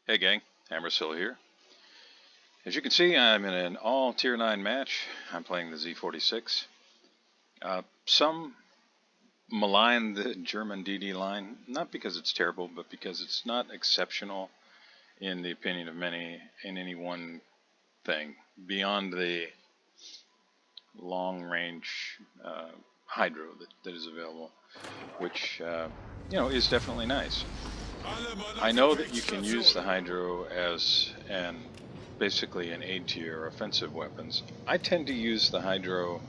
Hey gang, Hammersill here. As you can see, I'm in an all Tier 9 match. I'm playing the Z-46. Some malign the German DD line, not because it's terrible, but because it's not exceptional in the opinion of many in any one thing, beyond the long-range hydro that is available, which is definitely nice. I know that you can use the hydro as basically an aid to your offensive weapons. I tend to use the hydro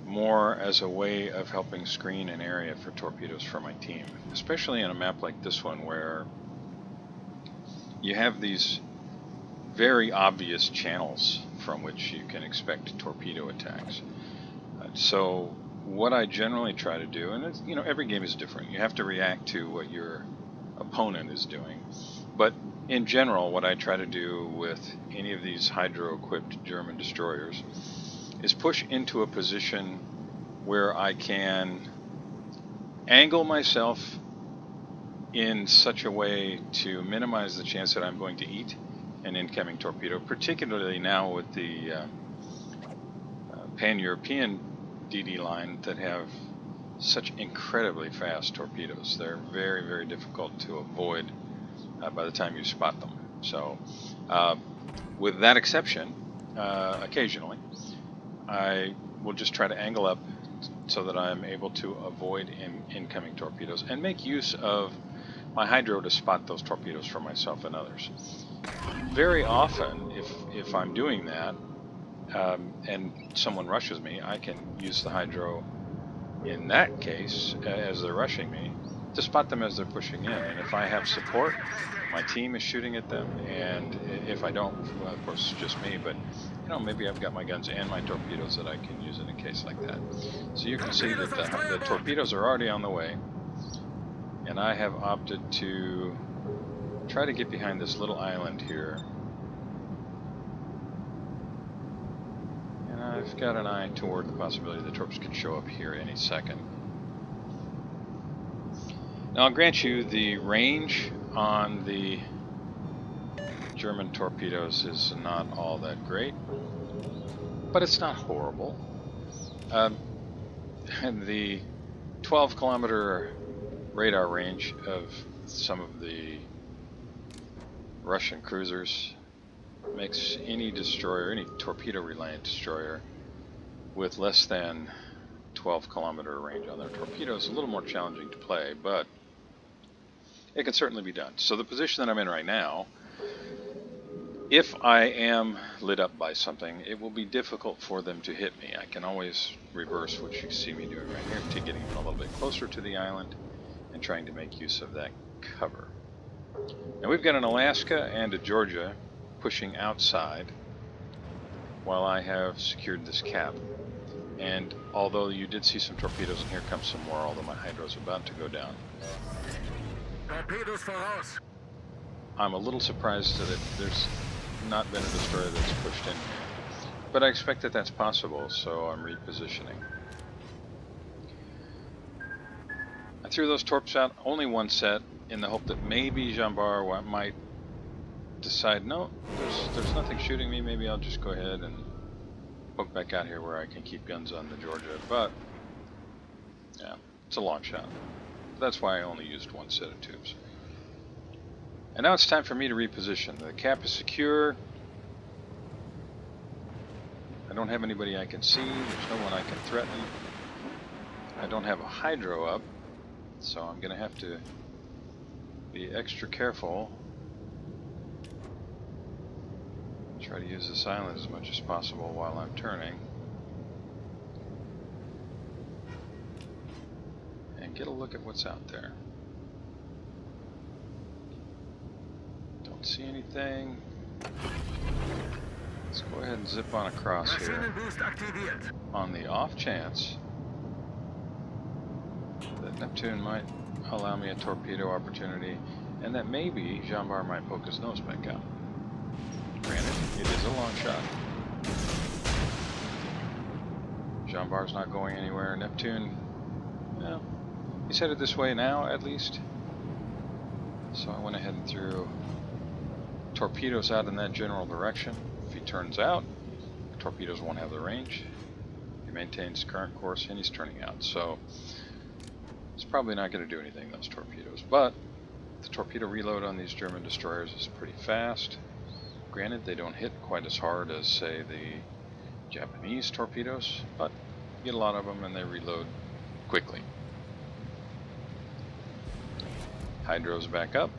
more as a way of helping screen an area for torpedoes for my team, especially in a map like this one where you have these very obvious channels from which you can expect torpedo attacks. So what I generally try to do, and it's, every game is different. You have to react to what your opponent is doing. But in general, what I try to do with any of these hydro-equipped German destroyers is push into a position where I can angle myself in such a way to minimize the chance that I'm going to eat an incoming torpedo, particularly now with the pan-European DD line that have such incredibly fast torpedoes. They're very, very difficult to avoid by the time you spot them. So with that exception, occasionally I will just try to angle up so that I'm able to avoid incoming torpedoes and make use of my hydro to spot those torpedoes for myself and others. Very often, if I'm doing that and someone rushes me, I can use the hydro in that case, as they're rushing me, to spot them as they're pushing in. And if I have support, my team is shooting at them, and if I don't, well, of course, it's just me, but maybe I've got my guns and my torpedoes that I can use in a case like that. So you can see that the torpedoes are already on the way, and I have opted to try to get behind this little island here. I've got an eye toward the possibility the torps could show up here any second. Now, I'll grant you the range on the German torpedoes is not all that great, but it's not horrible. And the 12-kilometer radar range of some of the Russian cruisers makes any destroyer, any torpedo-reliant destroyer with less than 12-kilometer range on their torpedoes a little more challenging to play, but it can certainly be done. So the position that I'm in right now, if I am lit up by something, it will be difficult for them to hit me. I can always reverse what you see me doing right here to getting a little bit closer to the island and trying to make use of that cover. Now we've got an Alaska and a Georgia pushing outside while I have secured this cap. And although you did see some torpedoes, and here comes some more, although my hydro's about to go down. Torpedoes voraus. I'm a little surprised that there's not been a destroyer that's pushed in here. But I expect that that's possible, so I'm repositioning. I threw those torps out, only one set, in the hope that maybe Jean Bar might decide, no, there's nothing shooting me, maybe I'll just go ahead and poke back out here where I can keep guns on the Georgia, but yeah, it's a long shot. That's why I only used one set of tubes. And now it's time for me to reposition. The cap is secure. I don't have anybody I can see. There's no one I can threaten. I don't have a hydro up, so I'm going to have to be extra careful. Try to use this island as much as possible while I'm turning. And get a look at what's out there. Don't see anything. Let's go ahead and zip on across here. On the off chance that Neptune might allow me a torpedo opportunity, and that maybe Jean Bar might poke his nose back out. Granted, it is a long shot. Jean Bar's not going anywhere. Neptune, well, he's headed this way now, at least. So I went ahead and threw torpedoes out in that general direction. If he turns out, torpedoes won't have the range. He maintains current course and he's turning out. So it's probably not going to do anything, those torpedoes. But the torpedo reload on these German destroyers is pretty fast. Granted, they don't hit quite as hard as, say, the Japanese torpedoes, but you get a lot of them and they reload quickly. Hydro's back up.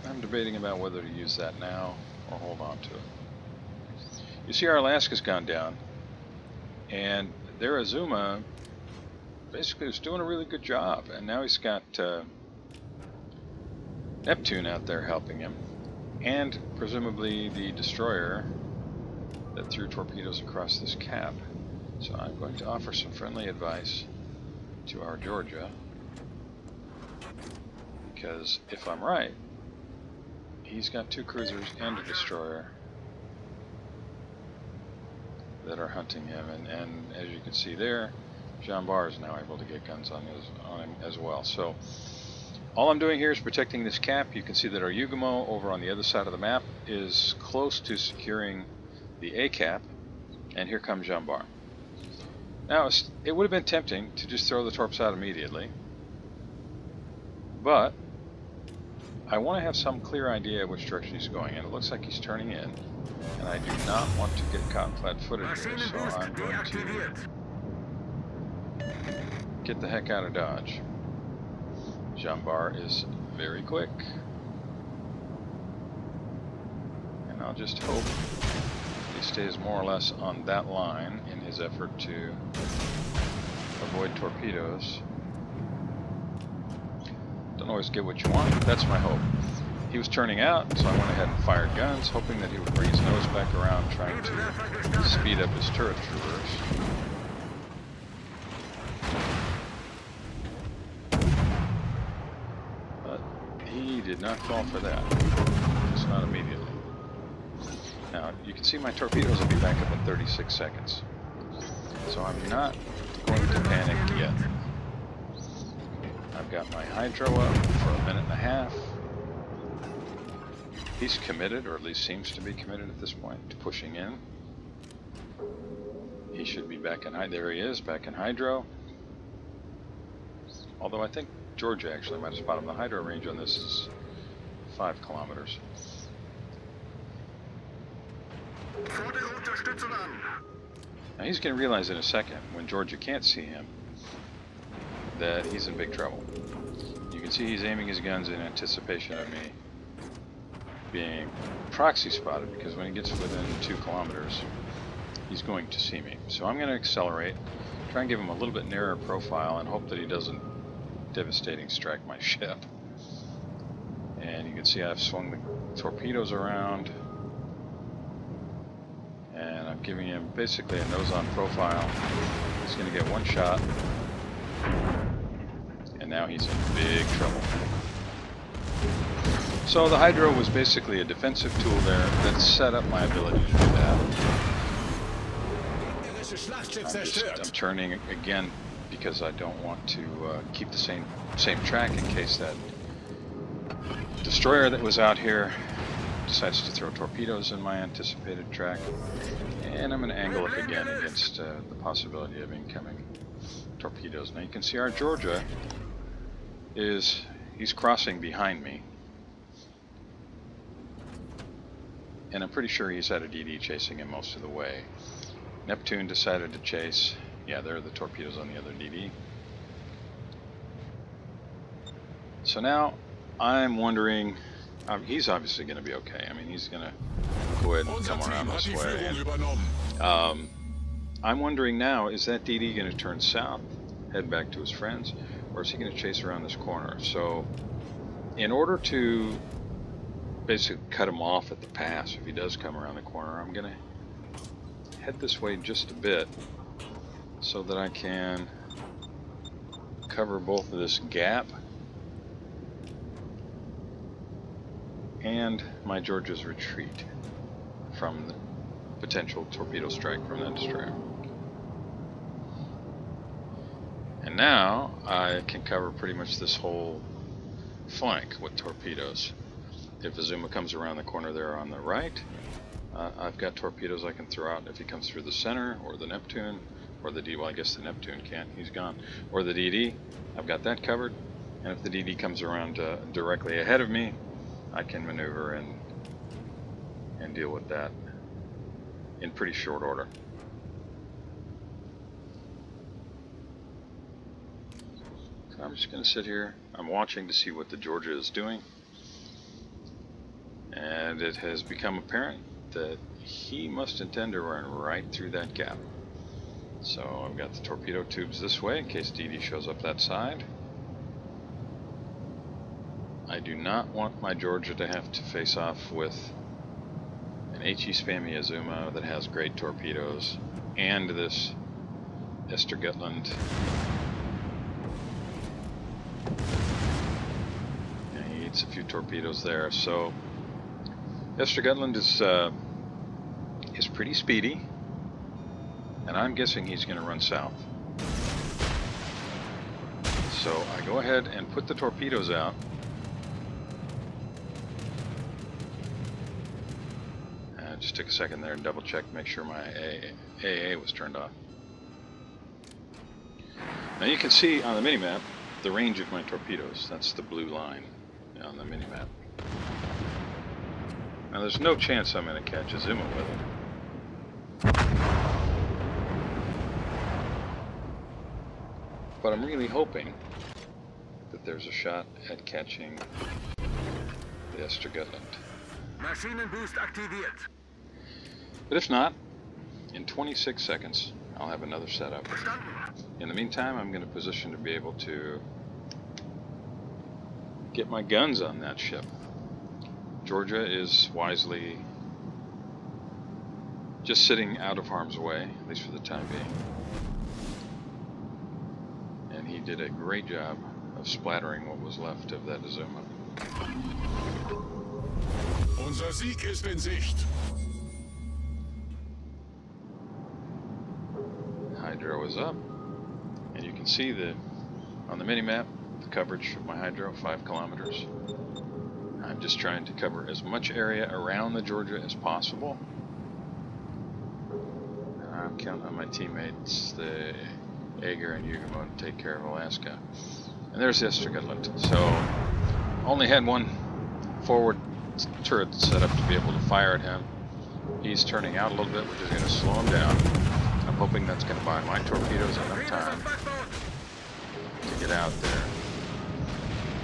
I'm debating about whether to use that now or hold on to it. You see our Alaska's gone down, and their Azuma basically was doing a really good job, and now he's got Neptune out there helping him, and presumably the destroyer that threw torpedoes across this cap. So I'm going to offer some friendly advice to our Georgia, because if I'm right, he's got 2 cruisers and a destroyer that are hunting him, and as you can see there, Jean Bar is now able to get guns on him as well. So all I'm doing here is protecting this cap. You can see that our Yugumo over on the other side of the map is close to securing the A cap, and here comes Jean Bar. Now it would have been tempting to just throw the torps out immediately, but I want to have some clear idea which direction he's going, and it looks like he's turning in, and I do not want to get caught flat-footed here, so I'm going to get the heck out of Dodge. Jean Bar is very quick, and I'll just hope he stays more or less on that line in his effort to avoid torpedoes. Don't always get what you want, but that's my hope. He was turning out, so I went ahead and fired guns, hoping that he would bring his nose back around, trying to speed up his turret traverse. But he did not fall for that, at least not immediately. Now, you can see my torpedoes will be back up in 36 seconds. So I'm not going to panic yet. I've got my hydro up for a minute and a half. He's committed, or at least seems to be committed at this point, to pushing in. He should be back in hydro. There he is, back in hydro. Although I think Georgia actually might have spotted him. The hydro range on this is 5 kilometers. Now he's going to realize in a second, when Georgia can't see him, that he's in big trouble. You can see he's aiming his guns in anticipation of me being proxy spotted, because when he gets within 2 kilometers, he's going to see me. So I'm going to accelerate, try and give him a little bit nearer profile, and hope that he doesn't devastating strike my ship. And you can see I've swung the torpedoes around, and I'm giving him basically a nose-on profile. He's going to get 1 shot, and now he's in big trouble. So the hydro was basically a defensive tool there that set up my ability to do that. I'm turning again because I don't want to keep the same track in case that destroyer that was out here decides to throw torpedoes in my anticipated track. And I'm going to angle up again against the possibility of incoming torpedoes. Now you can see our Georgia he's crossing behind me. And I'm pretty sure he's had a DD chasing him most of the way. Neptune decided to chase. Yeah, there are the torpedoes on the other DD. So now I'm wondering, he's obviously going to be okay. I mean, he's going to go ahead and come around this way. And, I'm wondering now, is that DD going to turn south, head back to his friends, or is he going to chase around this corner? So in order to basically cut him off at the pass, if he does come around the corner, I'm going to head this way just a bit so that I can cover both of this gap and my Georgia's retreat from the potential torpedo strike from that destroyer. And now I can cover pretty much this whole flank with torpedoes. If Azuma comes around the corner there on the right, I've got torpedoes I can throw out. If he comes through the center, or the Neptune, or the D, well, I guess the Neptune can't, he's gone, or the DD, I've got that covered. And if the DD comes around directly ahead of me, I can maneuver and deal with that in pretty short order. So I'm just going to sit here. I'm watching to see what the Georgia is doing. And it has become apparent that he must intend to run right through that gap. So I've got the torpedo tubes this way in case DD shows up that side. I do not want my Georgia to have to face off with an HE spammy Azuma that has great torpedoes and this Estergutland. Yeah, he eats a few torpedoes there. So Estergutland is pretty speedy, and I'm guessing he's going to run south. So I go ahead and put the torpedoes out. Just take a second there and double check, make sure my AA was turned off. Now you can see on the mini-map the range of my torpedoes. That's the blue line on the mini-map. Now there's no chance I'm going to catch Azuma with it. But I'm really hoping that there's a shot at catching the Estergutland. Maschinenboost aktiviert. But if not, in 26 seconds, I'll have another setup. In the meantime, I'm going to position to be able to get my guns on that ship. Georgia is wisely just sitting out of harm's way, at least for the time being. And he did a great job of splattering what was left of that Azuma. Unser Sieg ist in Sicht. Hydro is up, and you can see on the mini-map the coverage of my hydro, 5 kilometers. I'm just trying to cover as much area around the Georgia as possible. And I'm counting on my teammates, the Ager and Yugamo, to take care of Alaska. And there's the Estergutland. So only had one forward turret set up to be able to fire at him. He's turning out a little bit, which is going to slow him down. I'm hoping that's going to buy my torpedoes enough time to get out there.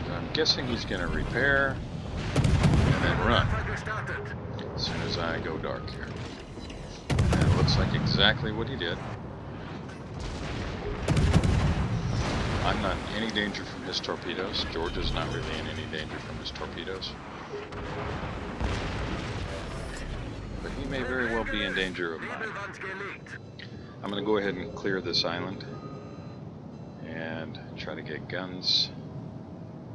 So I'm guessing he's going to repair and then run as soon as I go dark here. And it looks like exactly what he did. I'm not in any danger from his torpedoes. Georgia's not really in any danger from his torpedoes. But he may very well be in danger of mine. I'm going to go ahead and clear this island and try to get guns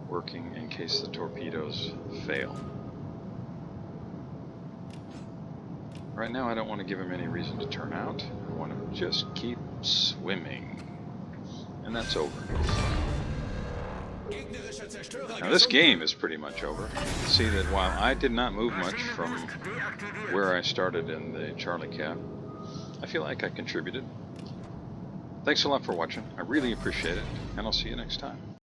working in case the torpedoes fail. Right now I don't want to give him any reason to turn out. I want him to just keep swimming. And that's over. Now this game is pretty much over. You can see that while I did not move much from where I started in the Charlie Cap, I feel like I contributed. Thanks a lot for watching. I really appreciate it, and I'll see you next time.